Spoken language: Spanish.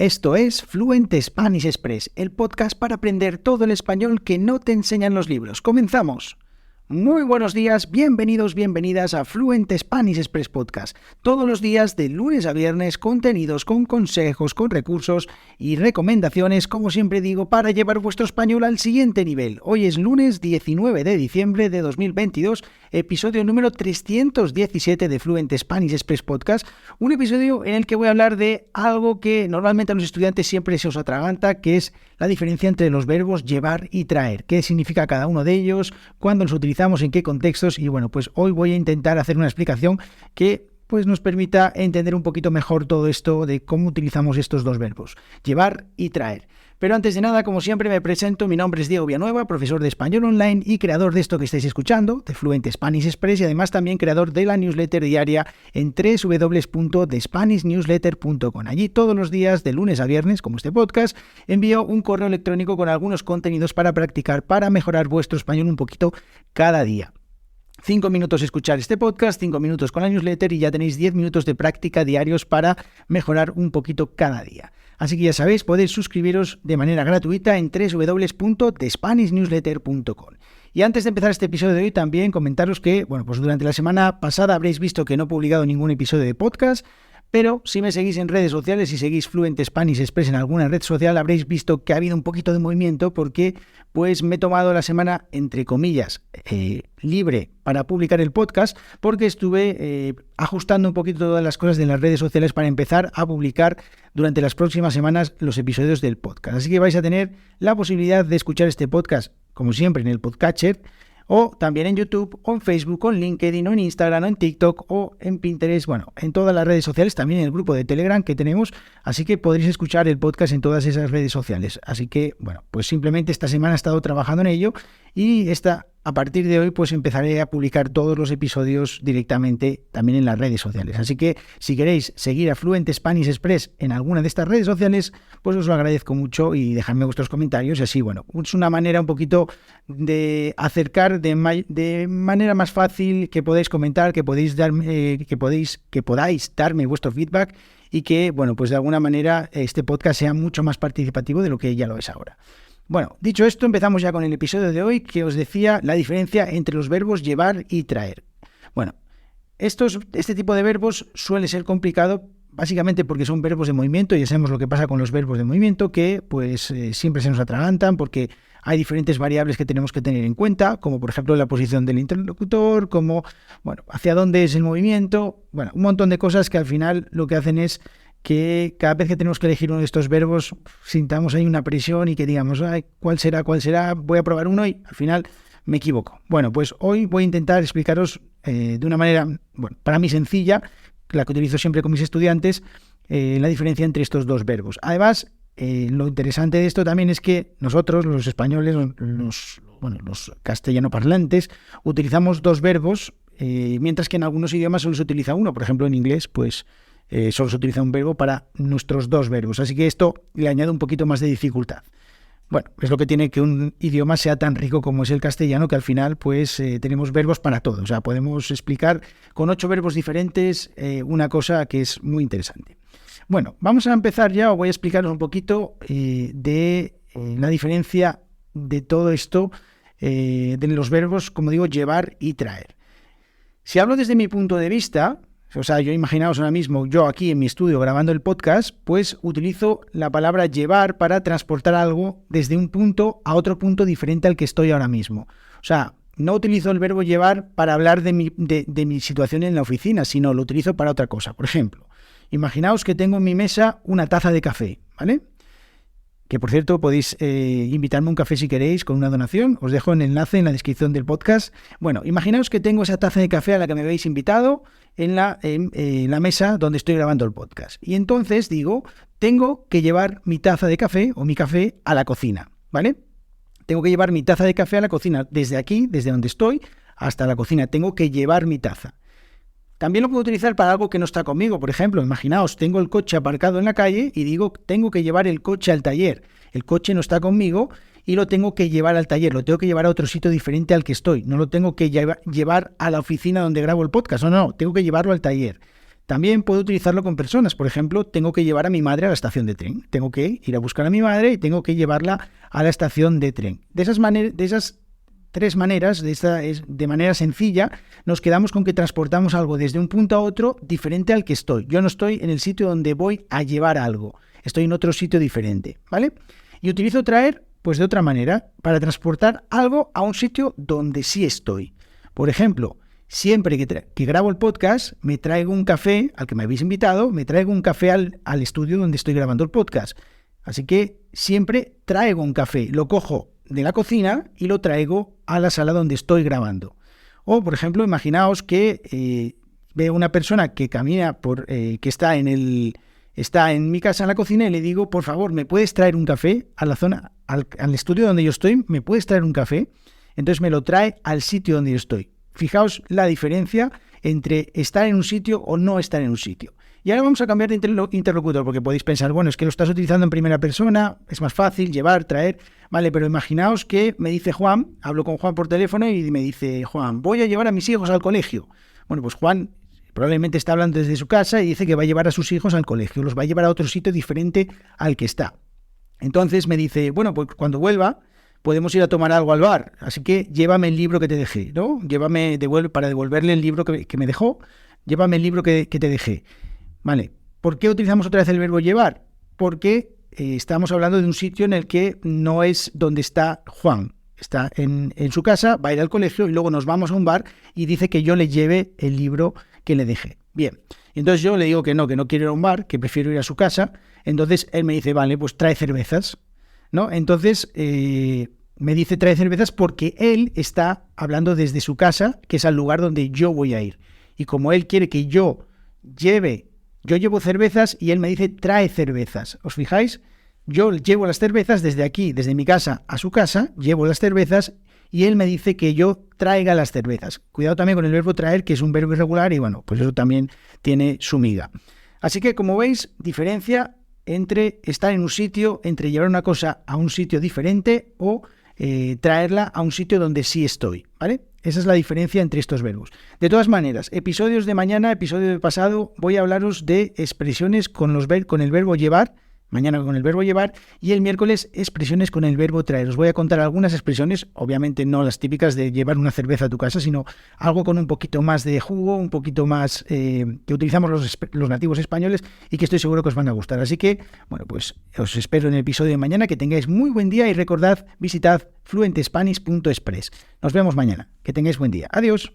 Esto es Fluent Spanish Express, el podcast para aprender todo el español que no te enseñan los libros. ¡Comenzamos! Muy buenos días, bienvenidos, bienvenidas a Fluent Spanish Express Podcast. Todos los días, de lunes a viernes, contenidos con consejos, con recursos y recomendaciones, como siempre digo, para llevar vuestro español al siguiente nivel. Hoy es lunes 19 de diciembre de 2022, episodio número 317 de Fluent Spanish Express Podcast, un episodio en el que voy a hablar de algo que normalmente a los estudiantes siempre se os atraganta, que es la diferencia entre los verbos llevar y traer. ¿Qué significa cada uno de ellos? ¿Cuándo los utilizamos? ¿En qué contextos? Y bueno, pues hoy voy a intentar hacer una explicación que pues nos permita entender un poquito mejor todo esto de cómo utilizamos estos dos verbos, llevar y traer. Pero antes de nada, como siempre, me presento. Mi nombre es Diego Villanueva, profesor de español online y creador de esto que estáis escuchando, de Fluent Spanish Express, y además también creador de la newsletter diaria en www.thespanishnewsletter.com. Allí todos los días, de lunes a viernes, como este podcast, envío un correo electrónico con algunos contenidos para practicar, para mejorar vuestro español un poquito cada día. 5 minutos escuchar este podcast, 5 minutos con la newsletter y ya tenéis 10 minutos de práctica diarios para mejorar un poquito cada día. Así que ya sabéis, podéis suscribiros de manera gratuita en www.thespanishnewsletter.com. Y antes de empezar este episodio de hoy, también comentaros que, bueno, pues durante la semana pasada habréis visto que no he publicado ningún episodio de podcast, pero si me seguís en redes sociales y seguís Fluent Spanish Express en alguna red social, habréis visto que ha habido un poquito de movimiento porque pues me he tomado la semana, entre comillas, libre para publicar el podcast, porque estuve ajustando un poquito todas las cosas de las redes sociales para empezar a publicar durante las próximas semanas los episodios del podcast. Así que vais a tener la posibilidad de escuchar este podcast, como siempre, en el podcatcher, o también en YouTube, o en Facebook, o en LinkedIn, o en Instagram, o en TikTok, o en Pinterest, bueno, en todas las redes sociales, también en el grupo de Telegram que tenemos, así que podréis escuchar el podcast en todas esas redes sociales. Así que, bueno, pues simplemente esta semana he estado trabajando en ello y a partir de hoy pues empezaré a publicar todos los episodios directamente también en las redes sociales. Así que si queréis seguir a Fluent Spanish Express en alguna de estas redes sociales, pues os lo agradezco mucho y dejadme vuestros comentarios y así, bueno, es una manera un poquito de acercar de manera más fácil, que podáis comentar, que podáis darme vuestro feedback y que, bueno, pues de alguna manera este podcast sea mucho más participativo de lo que ya lo es ahora. Bueno, dicho esto, empezamos ya con el episodio de hoy, que os decía la diferencia entre los verbos llevar y traer. Bueno, este tipo de verbos suele ser complicado básicamente porque son verbos de movimiento, y ya sabemos lo que pasa con los verbos de movimiento, que pues siempre se nos atragantan porque hay diferentes variables que tenemos que tener en cuenta, como por ejemplo la posición del interlocutor, como, bueno, hacia dónde es el movimiento, bueno, un montón de cosas que al final lo que hacen es que cada vez que tenemos que elegir uno de estos verbos sintamos ahí una presión y que digamos, ay, ¿cuál será? Voy a probar uno y al final me equivoco. Bueno, pues hoy voy a intentar explicaros de una manera, bueno, para mí sencilla, la que utilizo siempre con mis estudiantes, la diferencia entre estos dos verbos. Además, lo interesante de esto también es que nosotros, los españoles, los castellano parlantes, utilizamos dos verbos, mientras que en algunos idiomas solo se utiliza uno. Por ejemplo, en inglés, pues solo se utiliza un verbo para nuestros dos verbos. Así que esto le añade un poquito más de dificultad. Bueno, es lo que tiene que un idioma sea tan rico como es el castellano, que al final pues tenemos verbos para todo. O sea, podemos explicar con 8 verbos diferentes una cosa que es muy interesante. Bueno, vamos a empezar ya, os voy a explicaros un poquito de la diferencia de todo esto, de los verbos, como digo, llevar y traer. Si hablo desde mi punto de vista, o sea, yo imaginaos ahora mismo, yo aquí en mi estudio grabando el podcast, pues utilizo la palabra llevar para transportar algo desde un punto a otro punto diferente al que estoy ahora mismo. O sea, no utilizo el verbo llevar para hablar de mi situación en la oficina, sino lo utilizo para otra cosa. Por ejemplo, imaginaos que tengo en mi mesa una taza de café, ¿vale? Que por cierto podéis invitarme a un café si queréis con una donación, os dejo el enlace en la descripción del podcast. Bueno, imaginaos que tengo esa taza de café a la que me habéis invitado en la mesa donde estoy grabando el podcast. Y entonces digo, tengo que llevar mi taza de café o mi café a la cocina, ¿vale? Tengo que llevar mi taza de café a la cocina, desde aquí, desde donde estoy, hasta la cocina. Tengo que llevar mi taza. También lo puedo utilizar para algo que no está conmigo. Por ejemplo, imaginaos, tengo el coche aparcado en la calle y digo, tengo que llevar el coche al taller. El coche no está conmigo y lo tengo que llevar al taller, lo tengo que llevar a otro sitio diferente al que estoy. No lo tengo que llevar a la oficina donde grabo el podcast, no, tengo que llevarlo al taller. También puedo utilizarlo con personas. Por ejemplo, tengo que llevar a mi madre a la estación de tren. Tengo que ir a buscar a mi madre y tengo que llevarla a la estación de tren. De esas tres maneras, de manera sencilla, nos quedamos con que transportamos algo desde un punto a otro diferente al que estoy. Yo no estoy en el sitio donde voy a llevar algo. Estoy en otro sitio diferente, ¿vale? Y utilizo traer, pues de otra manera, para transportar algo a un sitio donde sí estoy. Por ejemplo, siempre que grabo el podcast, me traigo un café, al que me habéis invitado, me traigo un café al estudio donde estoy grabando el podcast. Así que siempre traigo un café, lo cojo de la cocina y lo traigo a la sala donde estoy grabando. O, por ejemplo, imaginaos que veo una persona que camina que está en mi casa en la cocina y le digo, por favor, ¿me puedes traer un café a la zona, al estudio donde yo estoy? ¿Me puedes traer un café? Entonces me lo trae al sitio donde yo estoy. Fijaos la diferencia entre estar en un sitio o no estar en un sitio. Y ahora vamos a cambiar de interlocutor, porque podéis pensar, bueno, es que lo estás utilizando en primera persona, es más fácil llevar, traer, vale, pero imaginaos que me dice Juan, hablo con Juan por teléfono y me dice, Juan, voy a llevar a mis hijos al colegio. Bueno, pues Juan probablemente está hablando desde su casa y dice que va a llevar a sus hijos al colegio, los va a llevar a otro sitio diferente al que está. Entonces me dice, bueno, pues cuando vuelva podemos ir a tomar algo al bar, así que llévame el libro que te dejé, ¿no? Para devolverle el libro que me dejó, llévame el libro que te dejé. Vale, ¿por qué utilizamos otra vez el verbo llevar? Porque estamos hablando de un sitio en el que no es donde está Juan. Está en su casa, va a ir al colegio y luego nos vamos a un bar y dice que yo le lleve el libro que le dejé. Bien, entonces yo le digo que no quiero ir a un bar, que prefiero ir a su casa. Entonces él me dice, vale, pues trae cervezas, ¿no? Entonces me dice trae cervezas porque él está hablando desde su casa, que es al lugar donde yo voy a ir. Y como él quiere que yo llevo cervezas y él me dice trae cervezas. ¿Os fijáis? Yo llevo las cervezas desde aquí, desde mi casa a su casa, llevo las cervezas y él me dice que yo traiga las cervezas. Cuidado también con el verbo traer, que es un verbo irregular y bueno, pues eso también tiene su miga. Así que como veis, diferencia entre estar en un sitio, entre llevar una cosa a un sitio diferente o traerla a un sitio donde sí estoy, ¿vale? Esa es la diferencia entre estos verbos. De todas maneras, episodios de mañana, episodio de pasado, voy a hablaros de expresiones con el verbo llevar, mañana con el verbo llevar, y el miércoles expresiones con el verbo traer. Os voy a contar algunas expresiones, obviamente no las típicas de llevar una cerveza a tu casa, sino algo con un poquito más de jugo, un poquito más que utilizamos los nativos españoles y que estoy seguro que os van a gustar. Así que, bueno, pues os espero en el episodio de mañana, que tengáis muy buen día y recordad, visitad fluentespanish.express. Nos vemos mañana. Que tengáis buen día. Adiós.